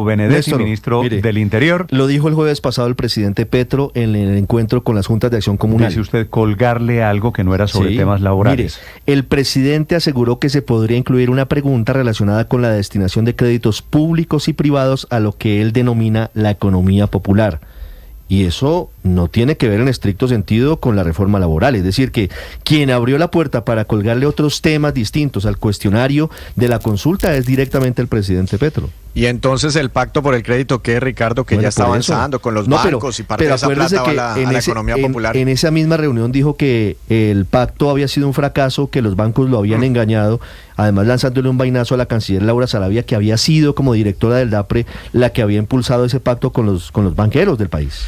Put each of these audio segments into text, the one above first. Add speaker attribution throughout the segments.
Speaker 1: Benedetti,
Speaker 2: Néstor,
Speaker 1: ministro
Speaker 2: mire,
Speaker 1: del Interior.
Speaker 2: Lo dijo el jueves pasado el presidente Petro en el encuentro con las juntas de acción comunal.
Speaker 1: Dice usted colgarle algo que no era sobre
Speaker 2: Sí,
Speaker 1: temas laborales.
Speaker 2: Mire, el presidente aseguró que se podría incluir una pregunta relacionada con la destinación de créditos públicos y privados a lo que él denomina la economía popular. Y eso no tiene que ver en estricto sentido con la reforma laboral. Es decir, que quien abrió la puerta para colgarle otros temas distintos al cuestionario de la consulta es directamente el presidente Petro.
Speaker 3: Y entonces el pacto por el crédito, ¿qué, Ricardo? Que
Speaker 2: Bueno,
Speaker 3: ya está
Speaker 2: por eso.
Speaker 3: avanzando con los
Speaker 2: No,
Speaker 3: bancos y parte de esa
Speaker 2: acuérdese
Speaker 3: plata va
Speaker 2: que
Speaker 3: a la economía popular.
Speaker 2: En esa misma reunión dijo que el pacto había sido un fracaso, que los bancos lo habían engañado, además lanzándole un vainazo a la canciller Laura Sarabia, que había sido como directora del DAPRE la que había impulsado ese pacto con los banqueros del país.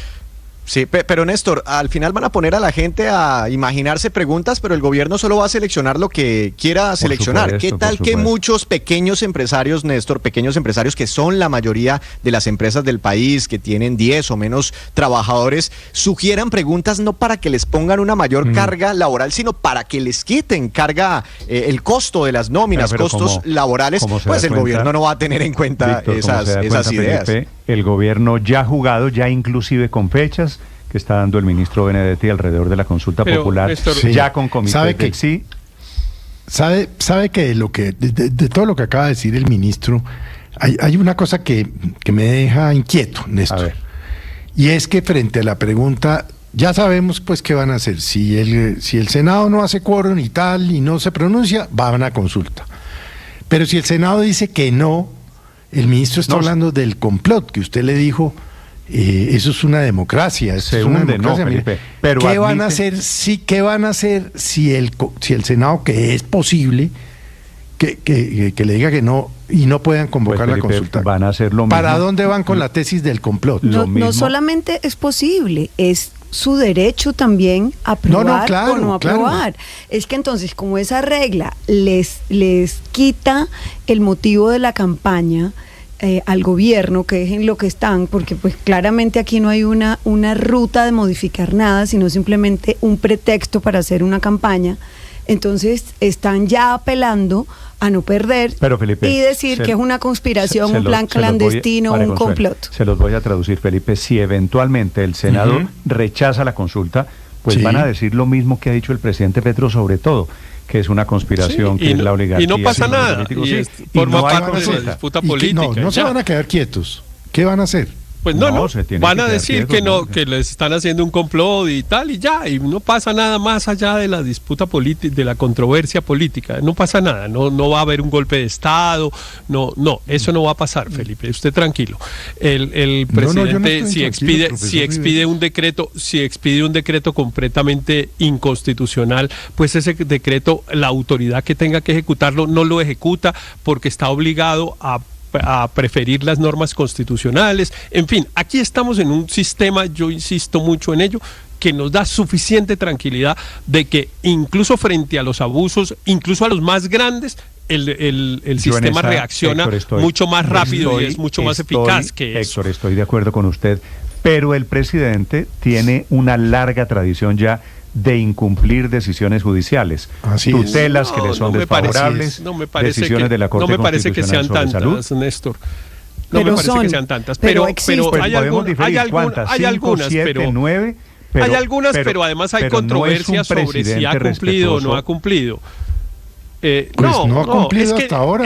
Speaker 3: Sí, pero Néstor, al final van a poner a la gente a imaginarse preguntas, pero el gobierno solo va a seleccionar lo que quiera seleccionar.
Speaker 1: Supuesto,
Speaker 3: ¿Qué tal que muchos pequeños empresarios, Néstor, pequeños empresarios que son la mayoría de las empresas del país, que tienen 10 o menos trabajadores, sugieran preguntas no para que les pongan una mayor carga laboral, sino para que les quiten carga, el costo de las nóminas,
Speaker 1: pero
Speaker 3: costos laborales? Pues el gobierno no va a tener en cuenta
Speaker 1: Víctor,
Speaker 3: esas ideas.
Speaker 1: Felipe, el gobierno ya ha jugado, ya inclusive con fechas, que está dando el ministro Benedetti alrededor de la consulta popular,
Speaker 4: Néstor,
Speaker 1: ya con comité
Speaker 4: ¿sabe que
Speaker 1: sí?
Speaker 4: sabe que de todo lo que acaba de decir el ministro, hay una cosa que me deja inquieto, Néstor.
Speaker 1: A ver.
Speaker 4: Y es que frente a la pregunta, ya sabemos pues qué van a hacer. Si el Senado no hace quórum y tal, y no se pronuncia, van a consulta. Pero si el Senado dice que no, el ministro está hablando del complot, que usted le dijo, eso es una democracia.
Speaker 1: Se hunde, no, Felipe. Pero
Speaker 4: ¿Qué van a hacer si el Senado, que es posible, que le diga que no y no puedan convocar
Speaker 1: Felipe,
Speaker 4: la consulta?
Speaker 1: Van a hacer lo mismo.
Speaker 4: ¿Para dónde van con la tesis del complot?
Speaker 5: No solamente es posible, es su derecho también aprobar o no aprobar. Claro. Es que entonces, como esa regla les quita el motivo de la campaña al gobierno, que es en lo que están, porque pues claramente aquí no hay una ruta de modificar nada, sino simplemente un pretexto para hacer una campaña. Entonces están ya apelando a no perder,
Speaker 1: pero, Felipe,
Speaker 5: y decir que es una conspiración, un plan clandestino, un complot.
Speaker 1: Se los voy a traducir, Felipe. Si eventualmente el Senado rechaza la consulta, pues van a decir lo mismo que ha dicho el presidente Petro, sobre todo, que es una conspiración, que es la oligarquía.
Speaker 4: Y no pasa nada.
Speaker 1: Forma
Speaker 4: parte de la disputa política. No se van a quedar quietos. ¿Qué van a hacer?
Speaker 6: Pues no, van a decir que no, que les están haciendo un complot y tal, y ya, y no pasa nada más allá de la disputa política, de la controversia política, no pasa nada, no va a haber un golpe de Estado, no, eso no va a pasar, Felipe, usted tranquilo. El presidente, si expide un decreto completamente inconstitucional, pues ese decreto, la autoridad que tenga que ejecutarlo no lo ejecuta porque está obligado a preferir las normas constitucionales. En fin, aquí estamos en un sistema, yo insisto mucho en ello, que nos da suficiente tranquilidad de que incluso frente a los abusos, incluso a los más grandes, el sistema reacciona, Héctor, mucho más rápido y es mucho más eficaz que eso.
Speaker 1: Héctor, estoy de acuerdo con usted, pero el presidente tiene una larga tradición ya de incumplir decisiones judiciales, tutelas que le son desfavorables, decisiones de la Corte Constitucional sobre salud.
Speaker 6: Néstor. No me parece que sean tantas, pero hay algunas, pero además hay controversias sobre si ha cumplido o no ha cumplido.
Speaker 4: No ha cumplido hasta ahora.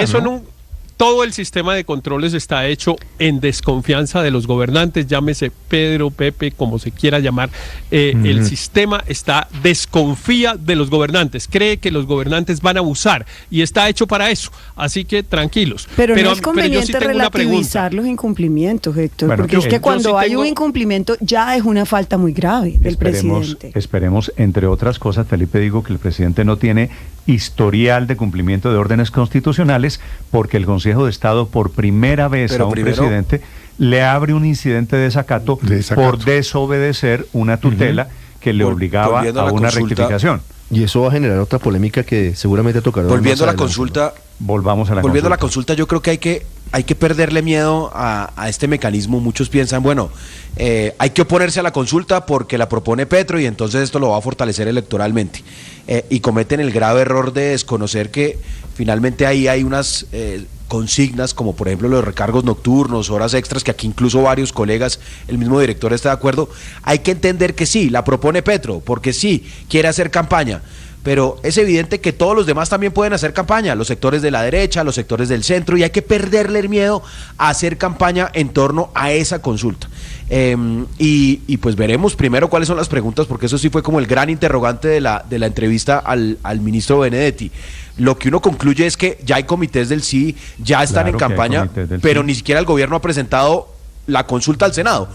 Speaker 6: Todo el sistema de controles está hecho en desconfianza de los gobernantes, llámese Pedro, Pepe, como se quiera llamar. El sistema desconfía de los gobernantes, cree que los gobernantes van a abusar y está hecho para eso. Así que tranquilos.
Speaker 5: Pero no es conveniente relativizar los incumplimientos, Héctor, porque es que cuando hay un incumplimiento ya es una falta muy grave del presidente.
Speaker 1: Esperemos, entre otras cosas, Felipe, digo que el presidente no tiene historial de cumplimiento de órdenes constitucionales, porque el Consejo de Estado por primera vez a un presidente le abre un incidente de desacato por desobedecer una tutela que le obligaba a una rectificación.
Speaker 2: Y eso va a generar otra polémica que seguramente tocará.
Speaker 3: Volviendo a la consulta,
Speaker 1: volvamos a la
Speaker 7: Volviendo
Speaker 1: consulta.
Speaker 7: a la consulta, yo creo que hay que perderle miedo a este mecanismo. Muchos piensan, bueno, hay que oponerse a la consulta porque la propone Petro y entonces esto lo va a fortalecer electoralmente. Y cometen el grave error de desconocer que finalmente ahí hay unas consignas, como por ejemplo los recargos nocturnos, horas extras, que aquí incluso varios colegas, el mismo director está de acuerdo. Hay que entender que sí, la propone Petro, porque sí, quiere hacer campaña. Pero es evidente que todos los demás también pueden hacer campaña, los sectores de la derecha, los sectores del centro, y hay que perderle el miedo a hacer campaña en torno a esa consulta. Y pues veremos primero cuáles son las preguntas, porque eso sí fue como el gran interrogante de la entrevista al ministro Benedetti. Lo que uno concluye es que ya hay comités del sí, ya están en campaña, pero ni siquiera el gobierno ha presentado la consulta al Senado.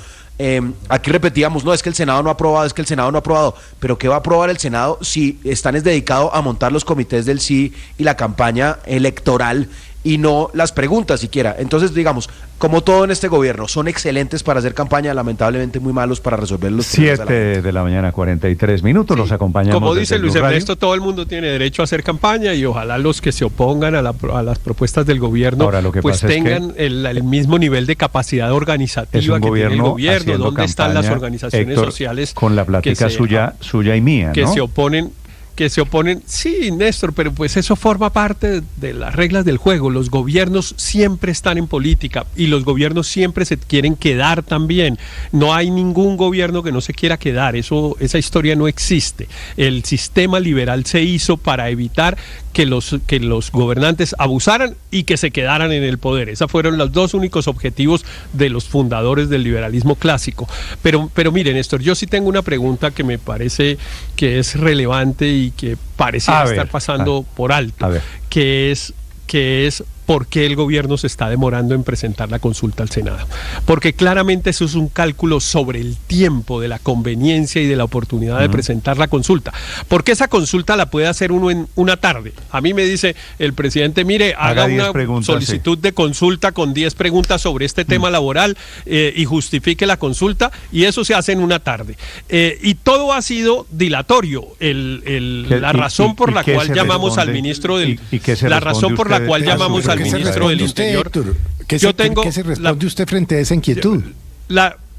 Speaker 7: Aquí repetíamos, no, es que el Senado no ha aprobado, pero ¿qué va a aprobar el Senado si están dedicados a montar los comités del sí y la campaña electoral y no las preguntas siquiera? Entonces, digamos, como todo en este gobierno, son excelentes para hacer campaña, lamentablemente muy malos para resolver los problemas.
Speaker 1: 7 de la mañana, 43 minutos, los acompañamos.
Speaker 6: Como dice Luis Ernesto, todo el mundo tiene derecho a hacer campaña y ojalá los que se opongan a las propuestas del gobierno pues tengan el mismo nivel de capacidad organizativa que tiene el gobierno, donde están las organizaciones
Speaker 1: Héctor,
Speaker 6: sociales
Speaker 1: con la plática suya y mía,
Speaker 6: que
Speaker 1: ¿no?
Speaker 6: se oponen, sí, Néstor, pero pues eso forma parte de las reglas del juego. Los gobiernos siempre están en política y los gobiernos siempre se quieren quedar también. No hay ningún gobierno que no se quiera quedar, esa historia no existe. El sistema liberal se hizo para evitar que los gobernantes abusaran y que se quedaran en el poder. Esos fueron los dos únicos objetivos de los fundadores del liberalismo clásico. Pero mire, Néstor, yo sí tengo una pregunta que me parece que es relevante y que pareciera estar pasando por alto, que es por qué el gobierno se está demorando en presentar la consulta al Senado. Porque claramente eso es un cálculo sobre el tiempo, de la conveniencia y de la oportunidad de presentar la consulta. Porque esa consulta la puede hacer uno en una tarde. A mí me dice el presidente, mire, haga una solicitud de consulta con 10 preguntas sobre este tema laboral y justifique la consulta, y eso se hace en una tarde. Y todo ha sido dilatorio. La razón por la cual llamamos al ministro del... La razón por la cual llamamos al ministro del Interior.
Speaker 4: ¿Qué se responde usted frente a esa inquietud?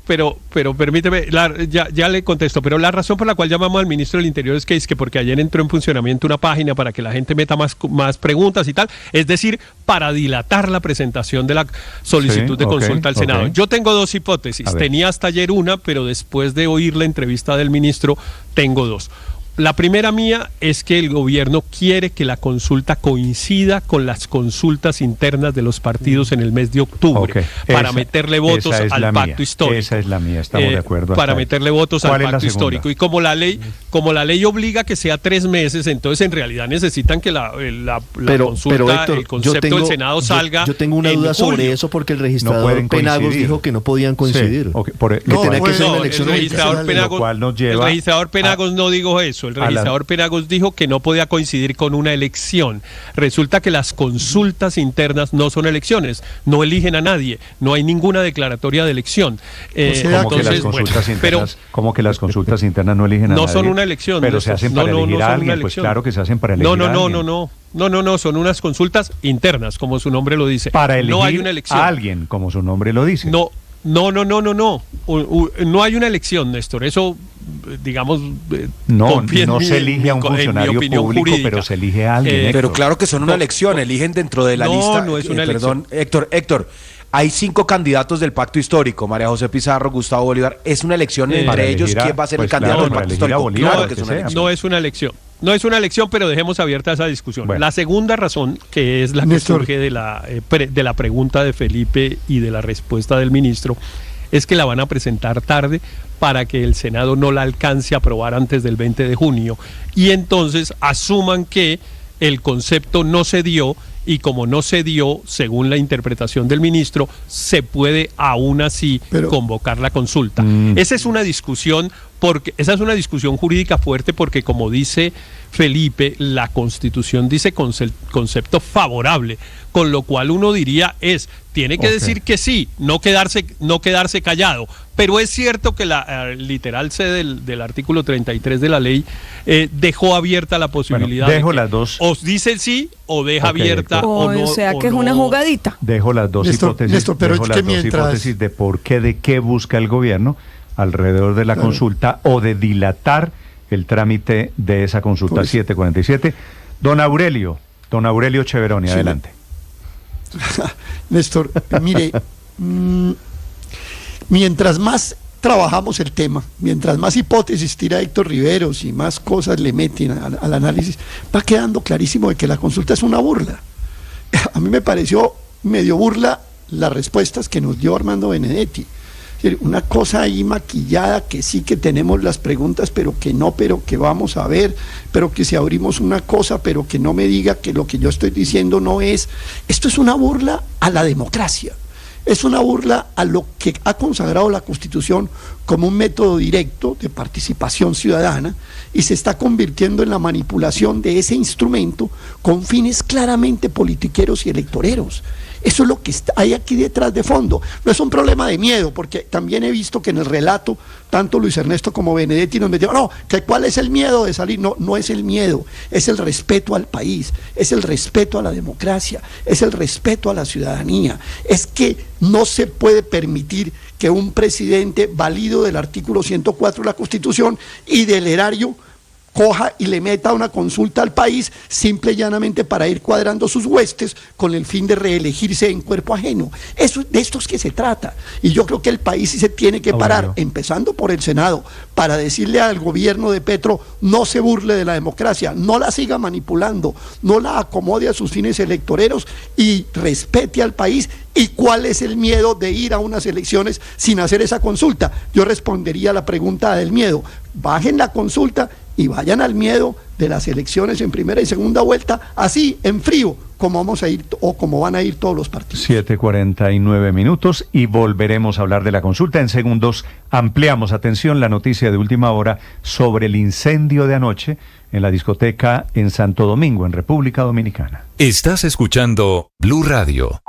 Speaker 6: Pero permíteme, ya le contesto, pero la razón por la cual llamamos al ministro del Interior es que porque ayer entró en funcionamiento una página para que la gente meta más preguntas y tal, es decir, para dilatar la presentación de la solicitud de consulta al Senado. Yo tengo dos hipótesis, tenía hasta ayer una, pero después de oír la entrevista del ministro, tengo dos. La primera mía es que el gobierno quiere que la consulta coincida con las consultas internas de los partidos en el mes de octubre, para meterle votos al pacto histórico.
Speaker 1: Esa es la mía, estamos de acuerdo.
Speaker 6: Para meterle votos al pacto histórico. Y como la ley obliga que sea 3 meses, entonces en realidad necesitan que la consulta, Héctor, el concepto del Senado salga.
Speaker 2: Yo tengo una duda sobre eso, porque el registrador Penagos dijo que no podían coincidir.
Speaker 6: El registrador Penagos no dijo eso. El registrador Penagos dijo que no podía coincidir con una elección. Resulta que las consultas internas no son elecciones, no eligen a nadie, no hay ninguna declaratoria de elección.
Speaker 1: ¿Cómo que las consultas internas no eligen a nadie?
Speaker 6: No son una elección.
Speaker 1: Pero se hacen para elegir a alguien, pues claro que se hacen para elegir a alguien.
Speaker 6: No, son unas consultas internas, como su nombre lo dice.
Speaker 1: Para elegir
Speaker 6: no hay una elección.
Speaker 1: A alguien, como su nombre lo dice.
Speaker 6: No hay una elección, Néstor. Eso, digamos,
Speaker 1: no se elige a un funcionario público, jurídica, pero se elige a alguien.
Speaker 7: Pero claro que son una elección, eligen dentro de la lista.
Speaker 6: No es una elección.
Speaker 7: Héctor, hay 5 candidatos del pacto histórico: María José Pizarro, Gustavo Bolívar. Es una elección entre ellos quién va a ser el candidato del pacto histórico.
Speaker 6: Claro que es una elección. No es una elección. No es una elección, pero dejemos abierta esa discusión. La segunda razón, que es la que surge de la pregunta de Felipe y de la respuesta del ministro, es que la van a presentar tarde para que el Senado no la alcance a aprobar antes del 20 de junio. Y entonces asuman que el concepto no se dio, y como no se dio, según la interpretación del ministro, se puede aún así convocar la consulta. Esa es una discusión jurídica fuerte, porque como dice Felipe, la Constitución dice concepto favorable, con lo cual uno diría tiene que decir que sí, no quedarse callado. Pero es cierto que la literal C del artículo 33 de la ley dejó abierta la posibilidad.
Speaker 1: Dejo
Speaker 6: de
Speaker 1: las dos.
Speaker 6: O dice sí o deja abierta o no.
Speaker 5: O sea que es una jugadita.
Speaker 1: Dejo las dos hipótesis.
Speaker 4: Néstor, pero
Speaker 1: dejo
Speaker 4: es
Speaker 1: las
Speaker 4: que
Speaker 1: dos
Speaker 4: mientras...
Speaker 1: hipótesis de qué busca el gobierno alrededor de la consulta o de dilatar el trámite de esa consulta. 747. Don Aurelio Cheveroni, adelante.
Speaker 8: Néstor, mire, mientras más trabajamos el tema, mientras más hipótesis tira Héctor Riveros y más cosas le meten al análisis, va quedando clarísimo de que la consulta es una burla. A mí me pareció medio burla las respuestas que nos dio Armando Benedetti. Es decir, una cosa ahí maquillada, que sí que tenemos las preguntas, pero que no, pero que vamos a ver, pero que si abrimos una cosa, pero que no me diga que lo que yo estoy diciendo no es. Esto es una burla a la democracia. Es una burla a lo que ha consagrado la Constitución como un método directo de participación ciudadana y se está convirtiendo en la manipulación de ese instrumento con fines claramente politiqueros y electoreros. Eso es lo que hay aquí detrás de fondo. No es un problema de miedo, porque también he visto que en el relato, tanto Luis Ernesto como Benedetti nos metieron, no, que cuál es el miedo de salir. No, no es el miedo, es el respeto al país, es el respeto a la democracia, es el respeto a la ciudadanía. Es que no se puede permitir que un presidente válido del artículo 104 de la Constitución y del erario coja y le meta una consulta al país simple y llanamente para ir cuadrando sus huestes con el fin de reelegirse en cuerpo ajeno. De esto es que se trata. Y yo creo que el país sí se tiene que parar, empezando por el Senado, para decirle al gobierno de Petro, no se burle de la democracia, no la siga manipulando, no la acomode a sus fines electoreros y respete al país. ¿Y cuál es el miedo de ir a unas elecciones sin hacer esa consulta? Yo respondería a la pregunta del miedo. Bajen la consulta y vayan al miedo de las elecciones en primera y segunda vuelta, así, en frío, como vamos a ir o como van a ir todos los partidos.
Speaker 1: 7:49 y volveremos a hablar de la consulta. En segundos ampliamos, atención, la noticia de última hora sobre el incendio de anoche en la discoteca en Santo Domingo, en República Dominicana.
Speaker 9: Estás escuchando Blue Radio.